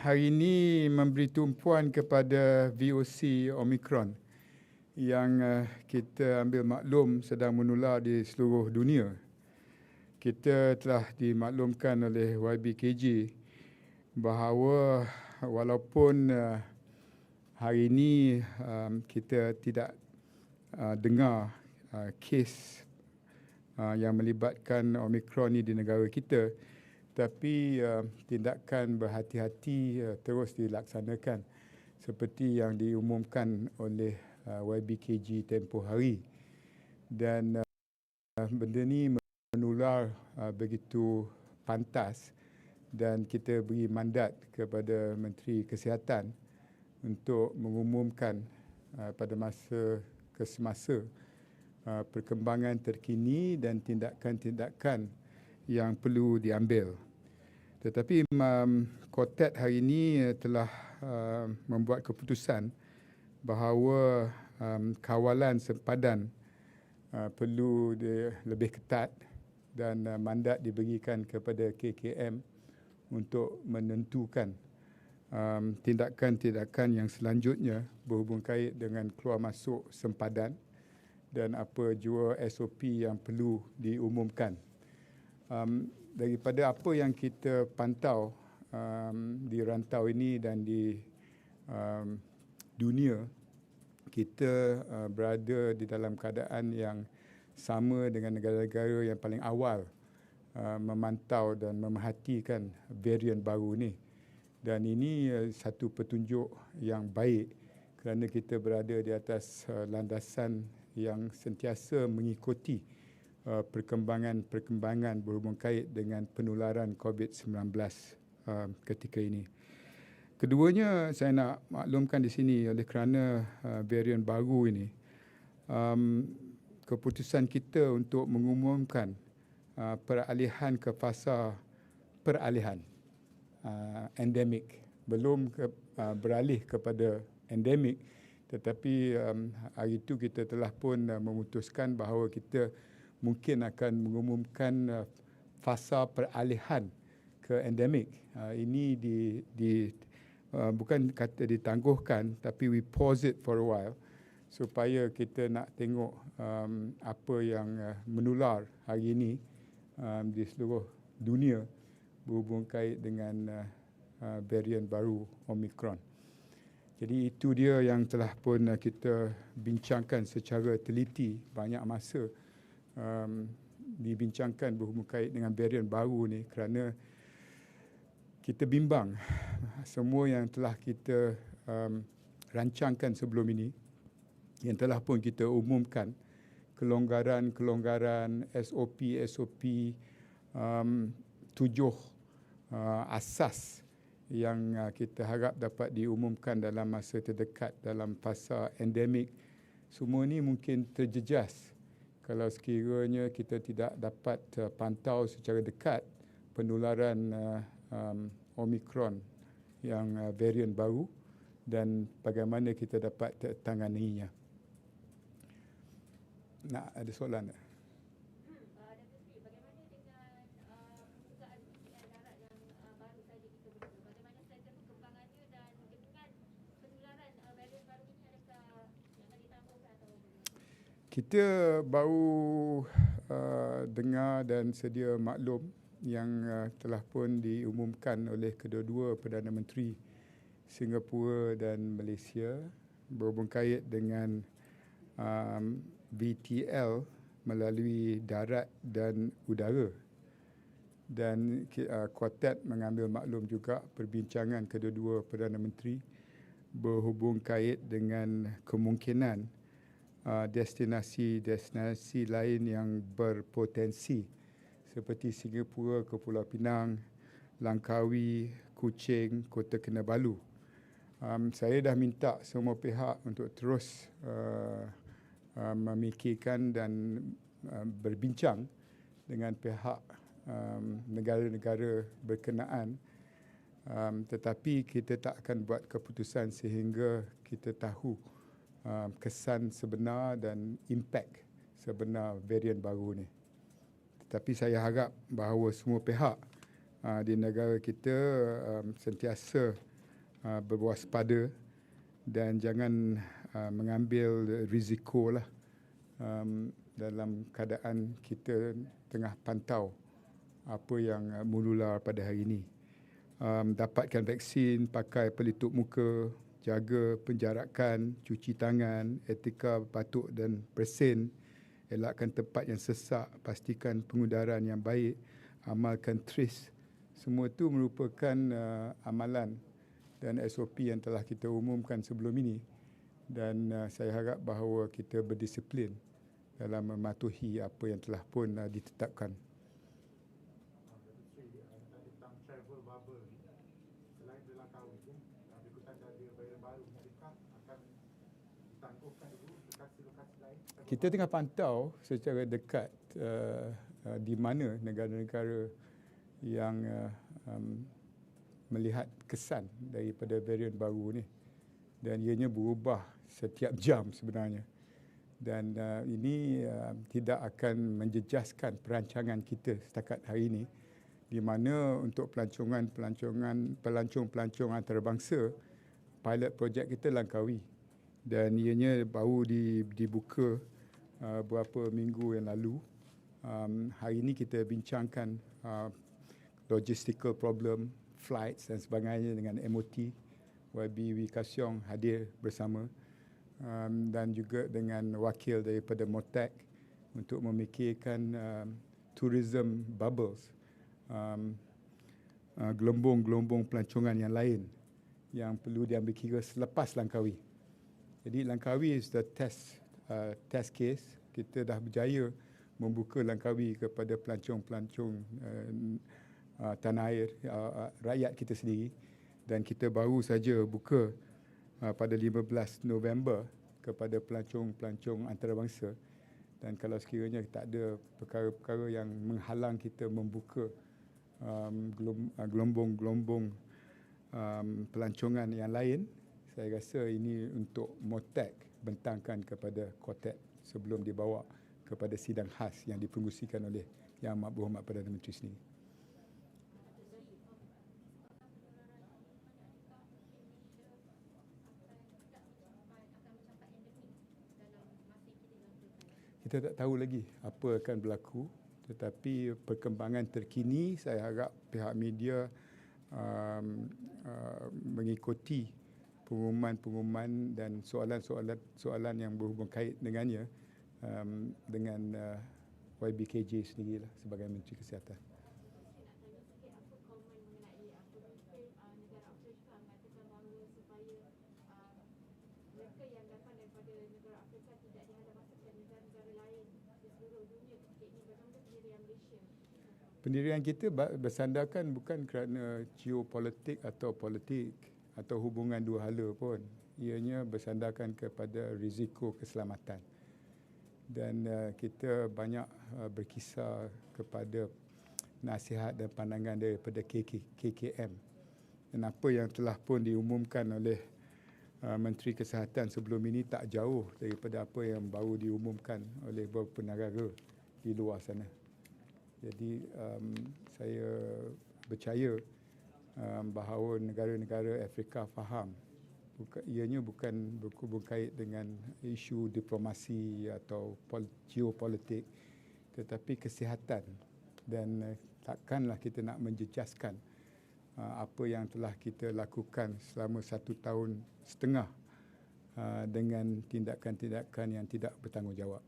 hari ini memberi tumpuan kepada VOC Omicron yang kita ambil maklum sedang menular di seluruh dunia. Kita telah dimaklumkan oleh YBKJ bahawa walaupun hari ini kita tidak dengar kes yang melibatkan Omicron ini di negara kita, tapi tindakan berhati-hati terus dilaksanakan seperti yang diumumkan oleh YBKJ tempoh hari. Dan benda ni menular begitu pantas dan kita beri mandat kepada Menteri Kesihatan untuk mengumumkan pada masa ke semasa perkembangan terkini dan tindakan-tindakan yang perlu diambil. Tetapi Kotet hari ini telah membuat keputusan bahawa kawalan sempadan perlu lebih ketat dan mandat diberikan kepada KKM untuk menentukan tindakan-tindakan yang selanjutnya berhubung kait dengan keluar masuk sempadan dan apa jua SOP yang perlu diumumkan. Daripada apa yang kita pantau di rantau ini dan di dunia, kita berada di dalam keadaan yang sama dengan negara-negara yang paling awal memantau dan memerhatikan varian baru ni. Dan ini satu petunjuk yang baik kerana kita berada di atas landasan yang sentiasa mengikuti perkembangan berhubung kait dengan penularan COVID-19 ketika ini. Keduanya, saya nak maklumkan di sini oleh kerana varian baru ini, keputusan kita untuk mengumumkan peralihan ke fasa peralihan endemik. Belum beralih kepada endemik, tetapi hari itu kita telah pun memutuskan bahawa kita mungkin akan mengumumkan fasa peralihan ke endemik. Ini bukan kata ditangguhkan, tapi we pause it for a while supaya kita nak tengok apa yang menular hari ini di seluruh dunia berhubung kait dengan varian baru Omicron. Jadi itu dia yang telah pun kita bincangkan secara teliti, banyak masa dibincangkan berhubung kait dengan varian baru ni kerana kita bimbang semua yang telah kita rancangkan sebelum ini, yang telah pun kita umumkan, kelonggaran-kelonggaran, SOP, 7 asas yang kita harap dapat diumumkan dalam masa terdekat dalam fasa endemik, semua ini mungkin terjejas kalau sekiranya kita tidak dapat pantau secara dekat penularan Omicron yang varian baru dan bagaimana kita dapat tanganinya. Nak ada soalan tak? Kita baru dengar dan sedia maklum yang telah pun diumumkan oleh kedua-dua Perdana Menteri Singapura dan Malaysia berhubung kait dengan VTL melalui darat dan udara. Dan Kuartet mengambil maklum juga perbincangan kedua-dua Perdana Menteri berhubung kait dengan kemungkinan destinasi-destinasi lain yang berpotensi seperti Singapura, Kepulauan Pinang, Langkawi, Kuching, Kota Kinabalu. Saya dah minta semua pihak untuk terus memikirkan dan berbincang dengan pihak negara-negara berkenaan, tetapi kita tak akan buat keputusan sehingga kita tahu kesan sebenar dan impak sebenar varian baru ni. Tetapi saya harap bahawa semua pihak di negara kita sentiasa berwaspada dan jangan mengambil risiko lah dalam keadaan kita tengah pantau apa yang menular pada hari ini. Dapatkan vaksin, pakai pelitup muka, jaga penjarakan, cuci tangan, etika batuk dan bersin, elakkan tempat yang sesak, pastikan pengudaran yang baik, amalkan trace. Semua itu merupakan amalan dan SOP yang telah kita umumkan sebelum ini, dan saya harap bahawa kita berdisiplin dalam mematuhi apa yang telah pun ditetapkan. Travel bubble ni, selain Langkawi tu, berikutan dari varian baru, adakah akan ditangguhkan dulu lokasi-lokasi lain? Kita tengah pantau secara dekat di mana negara-negara yang melihat kesan daripada varian baru ni, dan ianya berubah setiap jam sebenarnya, dan ini tidak akan menjejaskan perancangan kita setakat hari ini, di mana untuk pelancong antarabangsa, pilot projek kita Langkawi, dan ianya baru dibuka beberapa minggu yang lalu. Hari ini kita bincangkan logistical problem, flights dan sebagainya dengan MOT. YB Wikasyong hadir bersama, dan juga dengan wakil daripada MOTAC untuk memikirkan tourism bubbles, gelombong-gelombong pelancongan yang lain yang perlu diambil kira selepas Langkawi. Jadi Langkawi is the test case. Kita dah berjaya membuka Langkawi kepada pelancong-pelancong tanah air, rakyat kita sendiri, dan kita baru saja buka pada 15 November kepada pelancong-pelancong antarabangsa. Dan kalau sekiranya tak ada perkara-perkara yang menghalang kita membuka gelombong-gelombong pelancongan yang lain, saya rasa ini untuk MOTAC bentangkan kepada KOTAC sebelum dibawa kepada sidang khas yang dipengerusikan oleh Yang Amat Berhormat Perdana Menteri sendiri. Kita tak tahu lagi apa akan berlaku, tetapi perkembangan terkini saya harap pihak media mengikuti pengumuman-pengumuman dan soalan yang berhubung kait dengannya dengan YBKJ sendirilah sebagai Menteri Kesihatan. Pendirian kita bersandarkan bukan kerana geopolitik atau politik atau hubungan dua hala pun. Ianya bersandarkan kepada risiko keselamatan. Dan kita banyak berkisar kepada nasihat dan pandangan daripada KKM. Dan apa yang telah pun diumumkan oleh Menteri Kesihatan sebelum ini tak jauh daripada apa yang baru diumumkan oleh beberapa negara di luar sana. Jadi saya percaya bahawa negara-negara Afrika faham ianya bukan berhubung kait dengan isu diplomasi atau geopolitik, tetapi kesihatan, dan takkanlah kita nak menjejaskan apa yang telah kita lakukan selama 1.5 tahun dengan tindakan-tindakan yang tidak bertanggungjawab.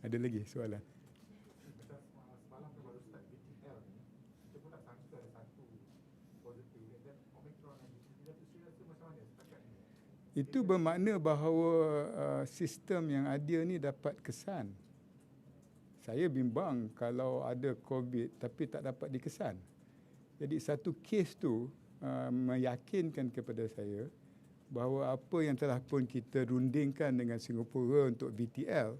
Ada lagi soalan? Semalam baru start BTL ni, kita pun tak sangka ada satu positif, dan Omicron lagi. Kita rasa macam mana setakat ini? Itu bermakna bahawa sistem yang ada ni dapat kesan. Saya bimbang kalau ada COVID tapi tak dapat dikesan. Jadi satu kes tu meyakinkan kepada saya bahawa apa yang telah pun kita rundingkan dengan Singapura untuk BTL,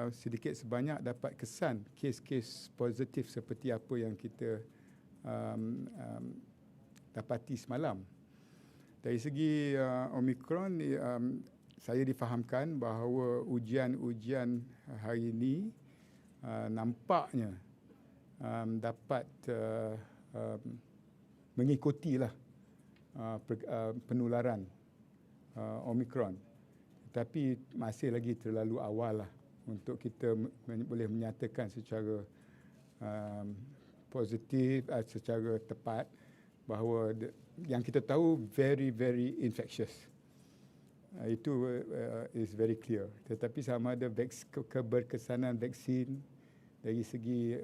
sedikit sebanyak dapat kesan kes-kes positif seperti apa yang kita dapati semalam. Dari segi Omicron, saya difahamkan bahawa ujian-ujian hari ini nampaknya dapat mengikutilah penularan Omicron. Tapi masih lagi terlalu awal lah untuk kita boleh menyatakan secara positif, secara tepat bahawa yang kita tahu very, very infectious. Itu is very clear. Tetapi sama ada keberkesanan vaksin, dari segi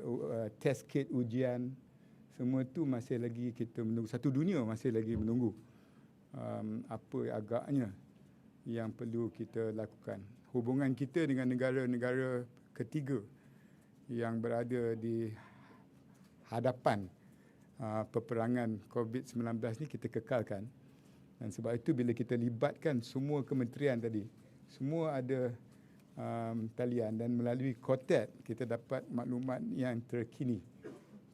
test kit, ujian, semua itu masih lagi kita menunggu. Satu dunia masih lagi menunggu apa agaknya yang perlu kita lakukan. Hubungan kita dengan negara-negara ketiga yang berada di hadapan peperangan COVID-19 ni kita kekalkan. Dan sebab itu bila kita libatkan semua kementerian tadi, semua ada talian dan melalui Kotet kita dapat maklumat yang terkini.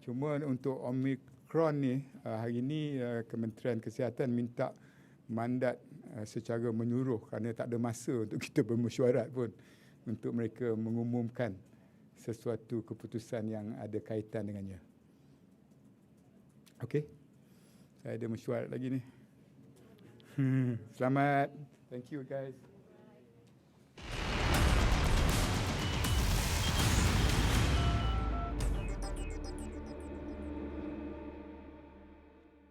Cuma untuk Omicron ni, hari ini Kementerian Kesihatan minta mandat secara menyeluruh kerana tak ada masa untuk kita bermesyuarat pun untuk mereka mengumumkan sesuatu keputusan yang ada kaitan dengannya. Okey, saya ada mesyuarat lagi ni. Selamat. Thank you guys.